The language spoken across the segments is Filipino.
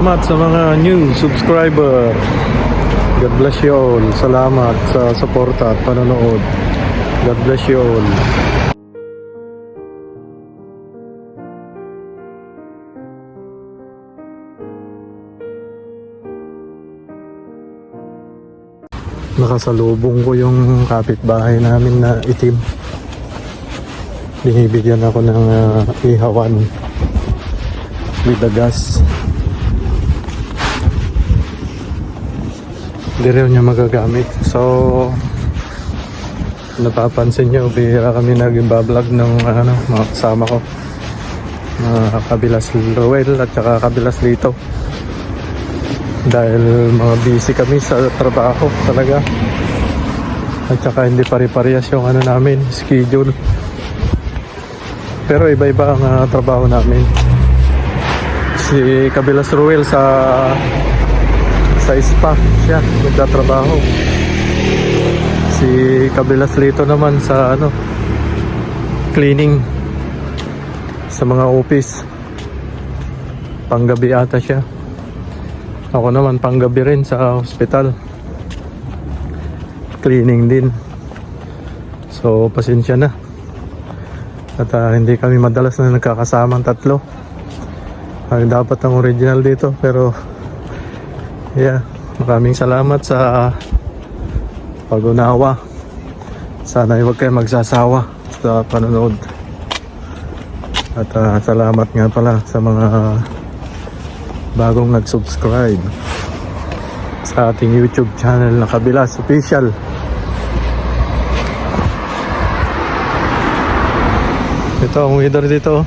Salamat sa mga new subscriber. God bless you all. Salamat sa suporta at panonood. God bless you all. Nakasalubong ko yung kapitbahay namin na itim. Binibigyan ako ng ihawan with the gas. Hindi rin niya magagamit. So napapansin nyo, bihira kami nag-vlog ng mga kasama ko, Kabilas Ruel at saka Kabilas Lito, dahil mga busy kami sa trabaho talaga, at saka hindi pare-parehas yung namin schedule, pero iba-iba ang trabaho namin. Si Kabilas Ruel sa spa siya nagtatrabaho, si Kabilas Lito naman sa cleaning sa mga office, panggabi ata siya. Ako naman panggabi rin sa hospital, cleaning din. So pasensya na at hindi kami madalas na nagkakasama ang tatlo. Dapat ang original dito, pero yeah, maraming salamat sa pag-unawa. Sana huwag kayo magsasawa sa panonood. At salamat nga pala sa mga bagong nag-subscribe sa ating YouTube channel na Kabilas Official. Ito ang weather dito.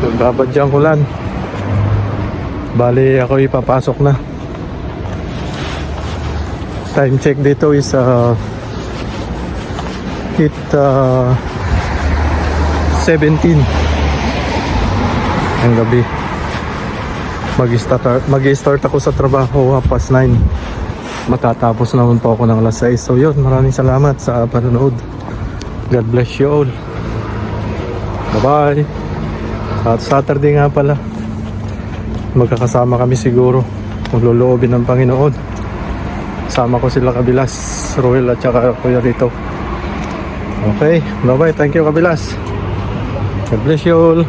Nagbabadyang ulan. Bali ako ipapasok na. Time check dito is 17 ang gabi. Mag-start ako sa trabaho 9:30. Matatapos naman po ako ng alas 6. So yun, maraming salamat sa panonood. God bless you all. Bye bye. At Saturday nga pala, magkakasama kami siguro kung loloobin ng Panginoon. Sama ko sila Kabilas Royal at saka Kuya Rito. Okay, bye bye. Thank you Kabilas. God bless you all.